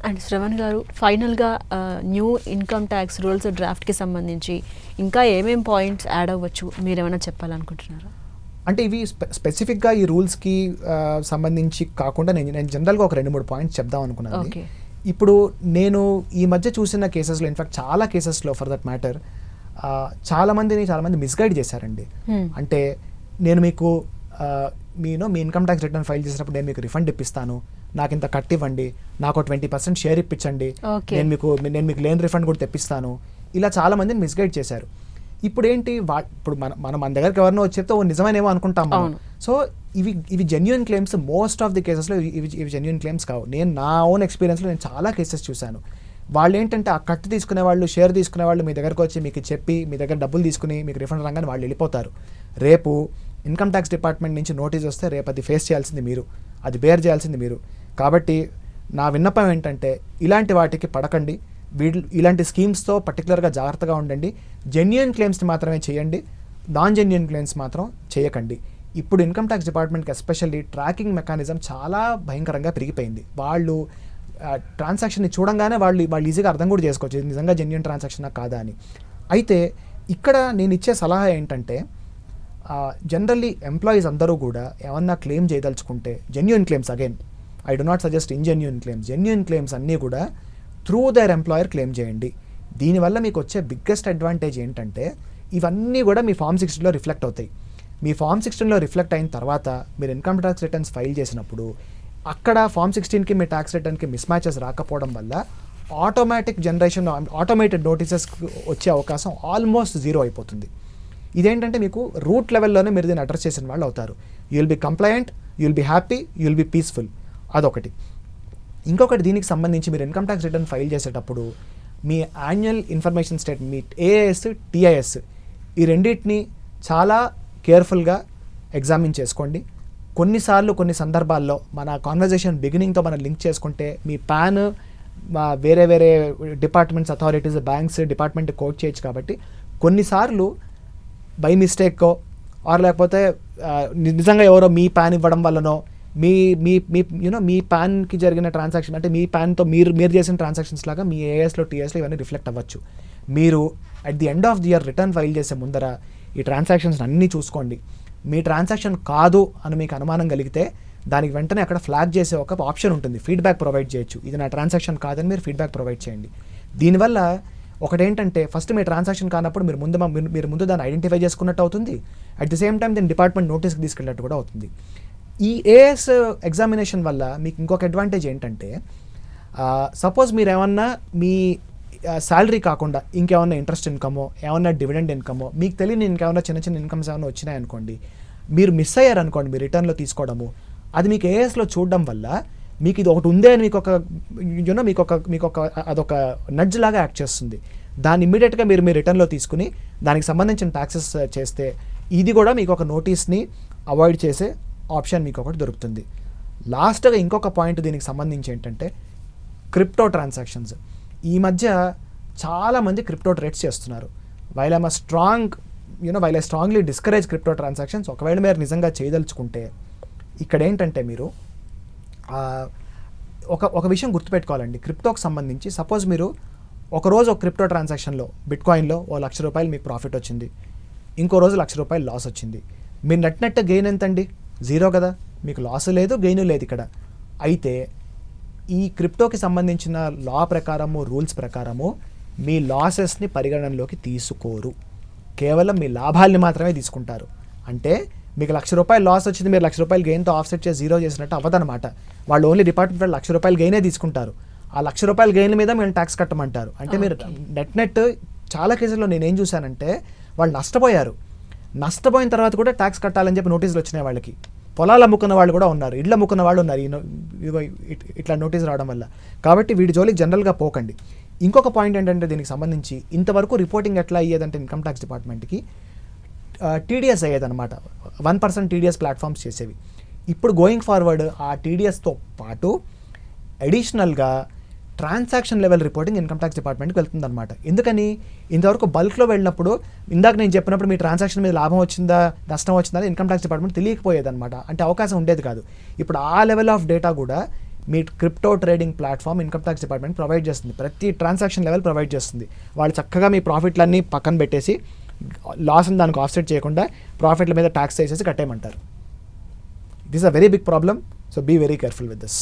And Shravan గారు, ఫైనల్గా new income tax rules డ్రాఫ్ట్కి సంబంధించి ఇంకా ఏమేం పాయింట్స్ యాడ్ అవ్వచ్చు, మీరేమైనా చెప్పాలనుకుంటున్నారా? అంటే ఇవి స్పెసిఫిక్గా ఈ రూల్స్కి సంబంధించి కాకుండా నేను జనరల్గా ఒక 2-3 పాయింట్స్ చెప్దాం అనుకున్నాను. ఇప్పుడు నేను ఈ మధ్య చూసిన కేసెస్లో, ఇన్ఫాక్ట్ చాలా కేసెస్లో ఫర్ దట్ మ్యాటర్, చాలామంది మిస్గైడ్ చేశారండి. అంటే నేను మీకు మీ ఇన్కమ్ ట్యాక్స్ రిటర్న్ ఫైల్ చేసినప్పుడు నేను మీకు రిఫండ్ ఇప్పిస్తాను, నాకు ఇంత కట్ ఇవ్వండి, నాకు 20% షేర్ ఇప్పించండి, నేను మీకు లేని రిఫండ్ కూడా తెప్పిస్తాను, ఇలా చాలామందిని మిస్గైడ్ చేశారు. ఇప్పుడు ఏంటి, ఇప్పుడు మన దగ్గరికి ఎవరినో చెప్తే నిజమేనేమో అనుకుంటాం. సో ఇవి genuine claims. Most of the కేసెస్లో ఇవి జెన్యూన్ క్లెయిమ్స్ కావు. నేను నా ఓన్ ఎక్స్పీరియన్స్లో నేను చాలా కేసెస్ చూశాను. వాళ్ళు ఏంటంటే ఆ కట్ తీసుకునే వాళ్ళు, షేర్ తీసుకునే వాళ్ళు మీ దగ్గరకు వచ్చి మీకు చెప్పి మీ దగ్గర డబ్బులు తీసుకుని మీకు రిఫండ్ రాగానే వాళ్ళు వెళ్ళిపోతారు. రేపు ఇన్కమ్ ట్యాక్స్ డిపార్ట్మెంట్ నుంచి నోటీస్ వస్తే రేపు అది ఫేస్ చేయాల్సింది మీరు, అది బేర్ చేయాల్సింది మీరు. కాబట్టి నా విన్నపం ఏంటంటే ఇలాంటి వాటికి పడకండి. ఇలాంటి స్కీమ్స్తో పర్టికులర్గా జాగ్రత్తగా ఉండండి. జెన్యూన్ క్లెయిమ్స్ని మాత్రమే చేయండి, నాన్ జెన్యూన్ క్లెయిమ్స్ మాత్రం చేయకండి. ఇప్పుడు ఇన్కమ్ ట్యాక్స్ డిపార్ట్మెంట్కి ఎస్పెషల్లీ ట్రాకింగ్ మెకానిజం చాలా భయంకరంగా పెరిగిపోయింది. వాళ్ళు ట్రాన్సాక్షన్ని చూడంగానే వాళ్ళు ఈజీగా అర్థం కూడా చేసుకోవచ్చు ఇది నిజంగా జెన్యూన్ ట్రాన్సాక్షనా కాదా అని. అయితే ఇక్కడ నేను ఇచ్చే సలహా ఏంటంటే, జనరల్లీ ఎంప్లాయీస్ అందరూ కూడా ఏమన్నా క్లెయిమ్ చేయదలుచుకుంటే genuine claims, again I do not suggest ingenuine claims, genuine claims అన్నీ కూడా త్రూ దేర్ ఎంప్లాయర్ క్లెయిమ్ చేయండి. దీనివల్ల మీకు వచ్చే బిగ్గెస్ట్ అడ్వాంటేజ్ ఏంటంటే ఇవన్నీ కూడా మీ ఫామ్ 16లో రిఫ్లెక్ట్ అవుతాయి. మీ ఫామ్ 16లో రిఫ్లెక్ట్ అయిన తర్వాత మీరు ఇన్కమ్ ట్యాక్స్ రిటర్న్స్ ఫైల్ చేసినప్పుడు అక్కడ ఫామ్ 16కి మీ ట్యాక్స్ రిటర్న్కి మిస్ మ్యాచెస్ రాకపోవడం వల్ల ఆటోమేటెడ్ నోటీసెస్ వచ్చే అవకాశం ఆల్మోస్ట్ 0 అయిపోతుంది. ఇదేంటంటే మీకు రూట్ లెవెల్లోనే మీరు దీన్ని అడ్రస్ చేసిన వాళ్ళు అవుతారు. You will be complaint, you will be happy, you will be peaceful. అదొకటి. ఇంకొకటి, దీనికి సంబంధించి మీరు ఇన్కమ్ ట్యాక్స్ రిటర్న్ ఫైల్ చేసేటప్పుడు మీ యాన్యువల్ ఇన్ఫర్మేషన్ స్టేట్మెంట్, మీ ఏఐఎస్, టీఐఎస్, ఈ రెండింటిని చాలా కేర్ఫుల్గా ఎగ్జామిన్ చేసుకోండి. కొన్నిసార్లు కొన్ని సందర్భాల్లో మన కాన్వర్జేషన్ బిగినింగ్తో మనం లింక్ చేసుకుంటే మీ పాన్ వేరే వేరే departments, authorities, banks department code చేయొచ్చు. కాబట్టి కొన్నిసార్లు బై మిస్టేక్కో ఆర్ లేకపోతే నిజంగా ఎవరో మీ పాన్ ఇవ్వడం వల్లనో మీ పాన్కి జరిగిన ట్రాన్సాక్షన్, అంటే మీ పాన్తో మీరు చేసిన ట్రాన్సాక్షన్స్ లాగా మీ ఏఎస్లో, టీఎస్లో ఇవన్నీ రిఫ్లెక్ట్ అవ్వచ్చు. మీరు at the end of the year return file చేసే ముందర ఈ ట్రాన్సాక్షన్స్ అన్నీ చూసుకోండి. మీ ట్రాన్సాక్షన్ కాదు అని మీకు అనుమానం కలిగితే దానికి వెంటనే అక్కడ ఫ్లాగ్ చేసే ఒక ఆప్షన్ ఉంటుంది, ఫీడ్బ్యాక్ ప్రొవైడ్ చేయొచ్చు. ఇది నా ట్రాన్సాక్షన్ కాదని మీరు ఫీడ్బ్యాక్ ప్రొవైడ్ చేయండి. దీనివల్ల ఒకటేంటంటే ఫస్ట్ మీ ట్రాన్సాక్షన్ కానప్పుడు మీరు ముందు దాన్ని ఐడెంటిఫై చేసుకున్నట్టు అవుతుంది. అట్ ది సేమ్ టైం దీన్ని డిపార్ట్మెంట్ నోటీస్కి తీసుకెళ్ళినట్టు కూడా అవుతుంది. ఈ ఏఎస్ ఎగ్జామినేషన్ వల్ల మీకు ఇంకొక అడ్వాంటేజ్ ఏంటంటే, సపోజ్ మీరు ఏమన్నా మీ శాలరీ కాకుండా ఇంకేమన్నా ఇంట్రెస్ట్ ఇన్కమో, ఏమన్నా డివిడెండ్ ఇన్కమో, మీకు తెలియని ఇంకేమన్నా చిన్న చిన్న ఇన్కమ్స్ ఏమైనా వచ్చినాయనుకోండి, మీరు మిస్ అయ్యారనుకోండి మీ రిటర్న్లో తీసుకోవడము, అది మీకు ఏఎస్లో చూడడం వల్ల మీకు ఇది ఒకటి ఉందే అని మీకు ఒక అదొక నడ్జ్ లాగా యాక్ట్ చేస్తుంది. దాన్ని ఇమ్మీడియట్గా మీరు మీ రిటర్న్లో తీసుకుని దానికి సంబంధించిన ట్యాక్సెస్ చేస్తే ఇది కూడా మీకు ఒక నోటీస్ని అవాయిడ్ చేసే ఆప్షన్ మీకు ఒకటి దొరుకుతుంది. లాస్ట్గా ఇంకొక పాయింట్ దీనికి సంబంధించి ఏంటంటే క్రిప్టో ట్రాన్సాక్షన్స్. ఈ మధ్య చాలామంది క్రిప్టో ట్రేడ్స్ చేస్తున్నారు. While I strongly discourage crypto transactions. ఒకవేళ మీరు నిజంగా చేయదలుచుకుంటే ఇక్కడ ఏంటంటే మీరు ఒక విషయం గుర్తుపెట్టుకోవాలండి. క్రిప్టోకి సంబంధించి సపోజ్ మీరు ఒకరోజు ఒక క్రిప్టో ట్రాన్సాక్షన్లో బిట్కాయిన్లో ₹1,00,000 మీకు ప్రాఫిట్ వచ్చింది, ఇంకో రోజు ₹1,00,000 లాస్ వచ్చింది. మీరు నెట్ గెయిన్ ఎంతండి? 0 కదా. మీకు లాస్ లేదు, గెయిన్ లేదు ఇక్కడ. అయితే ఈ క్రిప్టోకి సంబంధించిన లా ప్రకారము, రూల్స్ ప్రకారము మీ లాసెస్ని పరిగణనలోకి తీసుకోరు, కేవలం మీ లాభాల్ని మాత్రమే తీసుకుంటారు. అంటే మీకు ₹1,00,000 లాస్ వచ్చింది, మీరు ₹1,00,000 గెయిన్తో ఆఫ్సెట్ చేసి 0 చేసినట్టు అవ్వదన్నమాట. వాళ్ళు ఓన్లీ డిపార్ట్మెంట్ వాళ్ళు ₹1,00,000 గెయినే తీసుకుంటారు. ఆ ₹1,00,000 గెయిన్ మీద మీరు ట్యాక్స్ కట్టమంటారు. అంటే మీరు నెట్ చాలా కేసుల్లో నేనేం చూశానంటే వాళ్ళు నష్టపోయిన తర్వాత కూడా ట్యాక్స్ కట్టాలని చెప్పి నోటీసులు వచ్చినాయి వాళ్ళకి. పొలాలు అమ్ముకున్న వాళ్ళు కూడా ఉన్నారు, ఇళ్ళు అమ్ముకున్న వాళ్ళు ఉన్నారు ఇట్లా నోటీస్ రావడం వల్ల. కాబట్టి వీడి జోలికి జనరల్గా పోకండి. ఇంకొక పాయింట్ ఏంటంటే దీనికి సంబంధించి ఇంతవరకు రిపోర్టింగ్ ఎట్లా అయ్యేదంటే ఇన్కమ్ ట్యాక్స్ డిపార్ట్మెంట్కి టీడీఎస్ అయ్యేదన్నమాట. 1% టీడీఎస్ ప్లాట్ఫామ్స్ చేసేవి. ఇప్పుడు గోయింగ్ ఫార్వర్డ్ ఆ టీడీఎస్తో పాటు అడిషనల్గా transaction level reporting income tax డిపార్ట్మెంట్కి వెళ్తుందన్నమాట. ఎందుకని? ఇంతవరకు బల్క్లో వెళ్ళినప్పుడు ఇందాక నేను చెప్పినప్పుడు మీ ట్రాన్సాక్షన్ మీద లాభం వచ్చిందా, నష్టం వచ్చిందా ఇన్కమ్ ట్యాక్స్ డిపార్ట్మెంట్ తెలియకపోయేదన్నమాట. అంటే అవకాశం ఉండేది కాదు. ఇప్పుడు ఆ లెవెల్ ఆఫ్ డేటా కూడా మీ crypto trading platform income tax department provide చేస్తుంది, ప్రతి ట్రాన్సాక్షన్ లెవెల్ ప్రొవైడ్ చేస్తుంది. వాళ్ళు చక్కగా మీ ప్రాఫిట్లన్నీ పక్కన పెట్టేసి లాస్ని దానికి ఆఫ్సెట్ చేయకుండా ప్రాఫిట్ల మీద ట్యాక్స్ వేసేసి కట్టేయమంటారు. This a very big problem, so be very careful with this.